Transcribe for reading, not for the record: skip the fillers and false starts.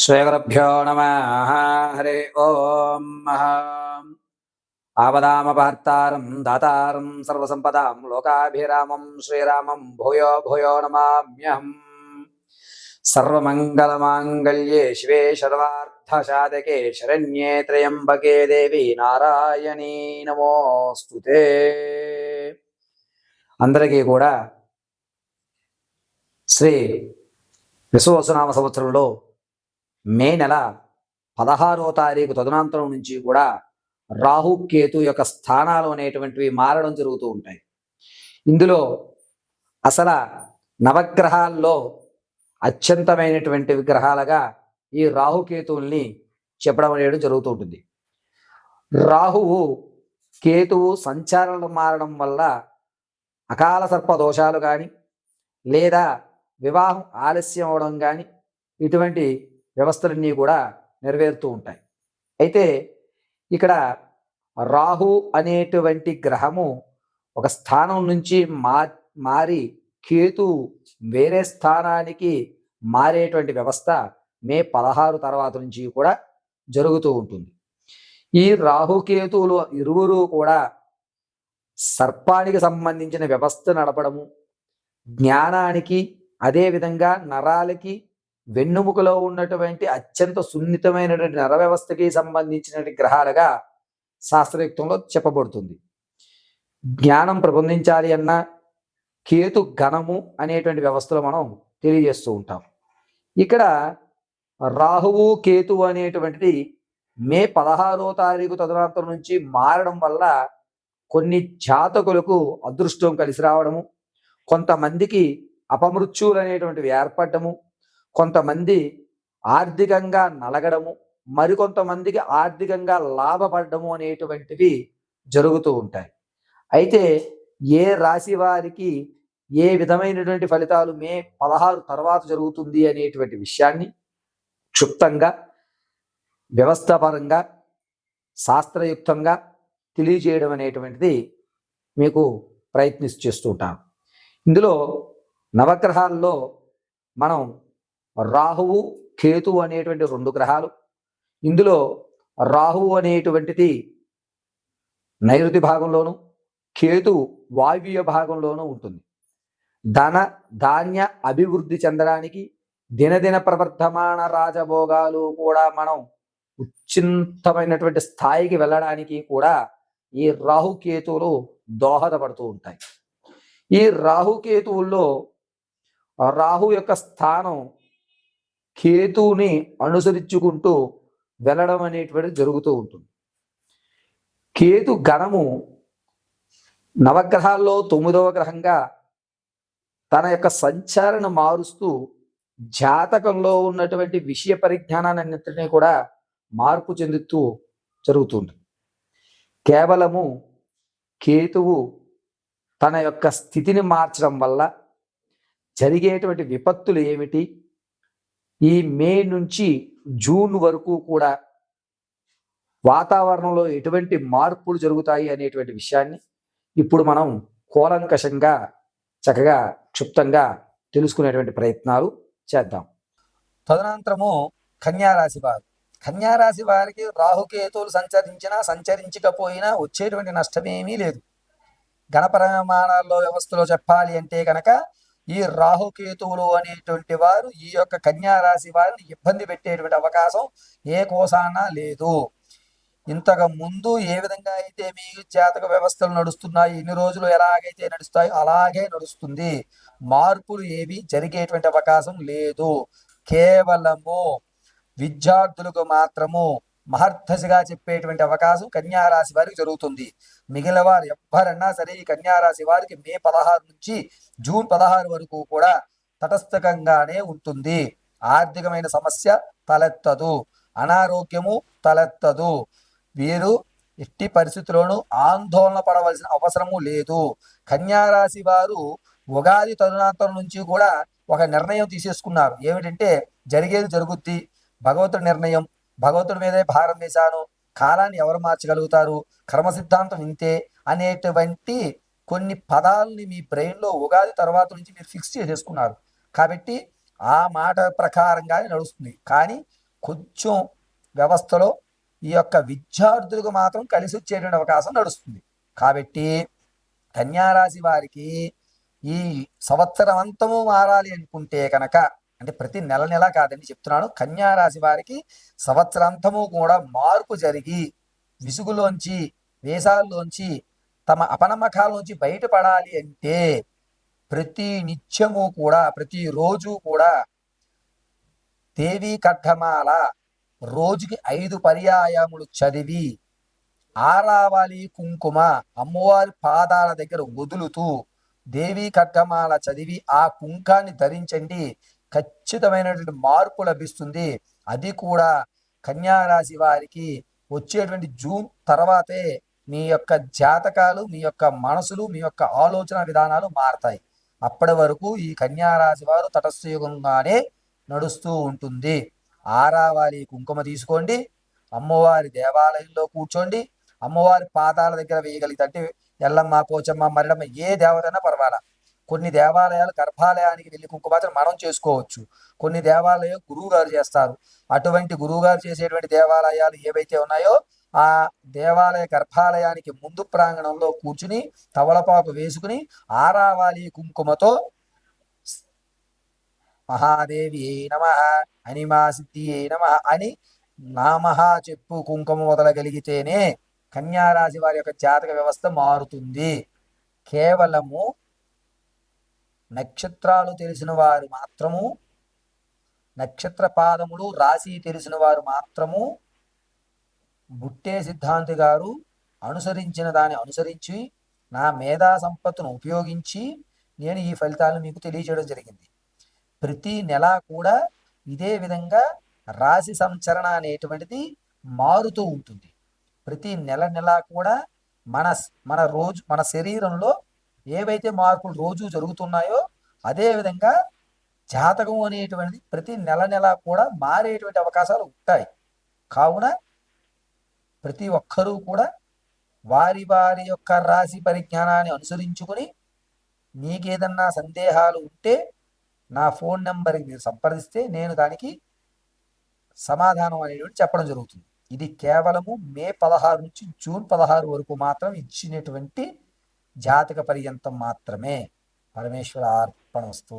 శ్రీగురుభ్యో నమః. హరి ఓం. ఆపదామపహర్తారం దాతారం సర్వసంపదాం లోకాభిరామం శ్రీరామం భూయో భూయో నమామ్యహం. సర్వమంగళమాంగళ్యే శివే సర్వార్థసాధకే శరణ్యే త్రయంబకే దేవి నారాయణీ నమోస్తుతే. అందరికీ కూడా శ్రీ విశ్వవసునామ సంవత్సరంలో మే నెల 16వ తారీఖు తదనంతరం నుంచి కూడా రాహుకేతు యొక్క స్థానాలు అనేటువంటివి మారడం జరుగుతూ ఉంటాయి. ఇందులో అసలు నవగ్రహాల్లో అత్యంతమైనటువంటి విగ్రహాలుగా ఈ రాహుకేతువుల్ని చెప్పడం అనేది జరుగుతూ ఉంటుంది. రాహువు కేతువు సంచారాలు మారడం వల్ల అకాల సర్ప దోషాలు కానీ లేదా వివాహం ఆలస్యం అవడం కానీ ఇటువంటి వ్యవస్థలన్నీ కూడా నెరవేరుతూ ఉంటాయి. అయితే ఇక్కడ రాహు అనేటువంటి గ్రహము ఒక స్థానం నుంచి మారి కేతు వేరే స్థానానికి మారేటువంటి వ్యవస్థ మే 16 తర్వాత నుంచి కూడా జరుగుతూ ఉంటుంది. ఈ రాహుకేతువులు ఇరువురు కూడా సర్పానికి సంబంధించిన వ్యవస్థ నడపడము, జ్ఞానానికి అదేవిధంగా నరాలకి వెన్నుముకలో ఉన్నటువంటి అత్యంత సున్నితమైనటువంటి నర వ్యవస్థకి సంబంధించినటువంటి గ్రహాలుగా శాస్త్రయుక్తంలో చెప్పబడుతుంది. జ్ఞానం ప్రబోధించాలి అన్న కేతు గణము అనేటువంటి వ్యవస్థలో మనం తెలియజేస్తూ ఉంటాం. ఇక్కడ రాహువు కేతు అనేటువంటిది మే 16వ తారీఖు తదనంతరం నుంచి మారడం వల్ల కొన్ని జాతకులకు అదృష్టం కలిసి రావడము, కొంతమందికి అపమృత్యువులు అనేటువంటివి ఏర్పడము, కొంతమంది ఆర్థికంగా నలగడము, మరికొంతమందికి ఆర్థికంగా లాభపడము అనేటువంటివి జరుగుతూ ఉంటాయి. అయితే ఏ రాశి వారికి ఏ విధమైనటువంటి ఫలితాలు మే 16 తర్వాత జరుగుతుంది అనేటువంటి విషయాన్ని క్షుప్తంగా వ్యవస్థాపరంగా శాస్త్రయుక్తంగా తెలియజేయడం అనేటువంటిది మీకు చేస్తూ ఉంటాను. ఇందులో నవగ్రహాల్లో మనం రాహువు కేతువు అనేటువంటి 2 గ్రహాలు. ఇందులో రాహువు అనేటువంటిది నైరుతి భాగంలోను, కేతు వాయువ్య భాగంలోనూ ఉంటుంది. ధన ధాన్య అభివృద్ధి చెందడానికి దినదిన ప్రవర్ధమాన రాజభోగాలు కూడా మనం ఉచ్చింతమైనటువంటి స్థాయికి వెళ్ళడానికి కూడా ఈ రాహుకేతువులు దోహదపడుతూ ఉంటాయి. ఈ రాహుకేతువుల్లో రాహు యొక్క స్థానం కేతువుని అనుసరించుకుంటూ వెళ్ళడం అనేటువంటిది జరుగుతూ ఉంటుంది. కేతు గణము నవగ్రహాల్లో 9వ గ్రహంగా తన యొక్క సంచారణ మారుస్తూ జాతకంలో ఉన్నటువంటి విషయ పరిజ్ఞానాన్నింటినీ కూడా మార్పు చెందుతూ జరుగుతుంది. కేవలము కేతువు తన యొక్క స్థితిని మార్చడం వల్ల జరిగేటువంటి విపత్తులు ఏమిటి, ఈ మే నుంచి జూన్ వరకు కూడా వాతావరణంలో ఎటువంటి మార్పులు జరుగుతాయి అనేటువంటి విషయాన్ని ఇప్పుడు మనం కూలంకషంగా చక్కగా క్షుప్తంగా తెలుసుకునేటువంటి ప్రయత్నాలు చేద్దాం. తదనంతరము కన్యారాశి వారు. కన్యారాశి వారికి రాహుకేతువులు సంచరించినా సంచరించకపోయినా వచ్చేటువంటి నష్టమేమీ లేదు. గణపరమాణాల్లో వ్యవస్థలో చెప్పాలి అంటే కనుక ఈ రాహుకేతువులు అనేటువంటి వారు ఈ యొక్క కన్యారాశి వారిని ఇబ్బంది పెట్టేటువంటి అవకాశం ఏ కోసాన లేదు. ఇంతకు ముందు ఏ విధంగా అయితే మీ జాతక వ్యవస్థలు నడుస్తున్నాయి, ఇన్ని రోజులు ఎలాగైతే నడుస్తాయో అలాగే నడుస్తుంది. మార్పులు ఏవి జరిగేటువంటి అవకాశం లేదు. కేవలము విద్యార్థులకు మాత్రము మహర్దశగా చెప్పేటువంటి అవకాశం కన్యారాశి వారికి జరుగుతుంది. మిగిలిన వారు ఎవ్వరన్నా సరే ఈ కన్యారాశి వారికి మే 16 నుంచి జూన్ 16 వరకు కూడా తటస్థకంగానే ఉంటుంది. ఆర్థికమైన సమస్య తలెత్తదు, అనారోగ్యము తలెత్తదు. వీరు ఎట్టి పరిస్థితుల్లోనూ ఆందోళన పడవలసిన అవసరము లేదు. కన్యారాశి వారు ఉగాది తరుణాంతరం నుంచి కూడా ఒక నిర్ణయం తీసేసుకున్నారు. ఏమిటంటే జరిగేది జరుగుద్ది, భగవంతుడి నిర్ణయం, భగవంతుడి మీదే భారం వేశాను, కాలాన్ని ఎవరు మార్చగలుగుతారు, కర్మ సిద్ధాంతం ఇంతే అనేటువంటి కొన్ని పదాలని మీ బ్రెయిన్లో ఉగాది తర్వాత నుంచి మీరు ఫిక్స్ చేసేసుకున్నారు. కాబట్టి ఆ మాట ప్రకారంగానే నడుస్తుంది. కానీ కొంచెం వ్యవస్థలో ఈ యొక్క విద్యార్థులకు మాత్రం కలిసి వచ్చేటువంటి అవకాశం నడుస్తుంది. కాబట్టి కన్యారాశి వారికి ఈ సంవత్సరం అంతము మారాలి అనుకుంటే కనుక, అంటే ప్రతి నెల నెల కాదండి చెప్తున్నాను, కన్యారాశి వారికి సంవత్సరాంతము కూడా మార్పు జరిగి విసుగులోంచి వేషాల్లోంచి తమ అపనమ్మకాల్లోంచి బయటపడాలి అంటే ప్రతి నిత్యము కూడా ప్రతిరోజు కూడా దేవీ ఖడ్గమాల రోజుకి 5 పర్యాయములు చదివి ఆరావళి కుంకుమ అమ్మవారి పాదాల దగ్గర వదులుతూ దేవీ ఖడ్గమాల చదివి ఆ కుంకాన్ని ధరించండి. ఖచ్చితమైనటువంటి మార్పు లభిస్తుంది. అది కూడా కన్యారాశి వారికి వచ్చేటువంటి జూన్ తర్వాతే మీ యొక్క జాతకాలు, మీ యొక్క మనసులు, మీ యొక్క ఆలోచన విధానాలు మారతాయి. అప్పటి వరకు ఈ కన్యారాశి వారు తటస్థయుగంగానే నడుస్తూ ఉంటుంది. ఆరావళి కుంకుమ తీసుకోండి, అమ్మవారి దేవాలయంలో కూర్చోండి, అమ్మవారి పాదాల దగ్గర వేయగలిగితే, అంటే ఎల్లమ్మ, పోచమ్మ, మరిడమ్మ ఏ దేవతైనా పర్వాలా. కొన్ని దేవాలయాలు గర్భాలయానికి వెళ్ళి కుంకుమార్చన మనం చేసుకోవచ్చు, కొన్ని దేవాలయం గురువు గారు చేస్తారు. అటువంటి గురువు గారు చేసేటువంటి దేవాలయాలు ఏవైతే ఉన్నాయో ఆ దేవాలయ గర్భాలయానికి ముందు ప్రాంగణంలో కూర్చుని తవలపాకు వేసుకుని ఆరావళి కుంకుమతో మహాదేవి నమ, అనిమా సిద్ధి నమ అని నామహ చెప్పు కుంకుమ వదలగలిగితేనే కన్యారాశి వారి యొక్క జాతక వ్యవస్థ మారుతుంది. కేవలము నక్షత్రాలు తెలిసిన వారు మాత్రము, నక్షత్ర పాదములు రాశి తెలిసిన వారు మాత్రము బుట్టే సిద్ధాంతి గారు అనుసరించిన దాన్ని అనుసరించి నా మేధా సంపత్తును ఉపయోగించి నేను ఈ ఫలితాలను మీకు తెలియజేయడం జరిగింది. ప్రతి నెల కూడా ఇదే విధంగా రాశి సంచరణ అనేటువంటిది మారుతూ ఉంటుంది. ప్రతి నెల నెల కూడా మన శరీరంలో ఏవైతే మార్పులు రోజు జరుగుతున్నాయో అదే విధంగా జాతకం అనేటువంటిది ప్రతి నెల నెల కూడా మారేటువంటి అవకాశాలు ఉంటాయి. కావున ప్రతి ఒక్కరూ కూడా వారి వారి యొక్క రాశి పరిజ్ఞానాన్ని అనుసరించుకొని మీకేదన్నా సందేహాలు ఉంటే నా ఫోన్ నెంబర్కి మీరు సంప్రదిస్తే నేను దానికి సమాధానం అనేటువంటి చెప్పడం జరుగుతుంది. ఇది కేవలము మే 16 నుంచి జూన్ 16 వరకు మాత్రం ఇచ్చినటువంటి జాతక పర్యంతం మాత్రమే. పరమేశ్వర అర్పణమస్తు.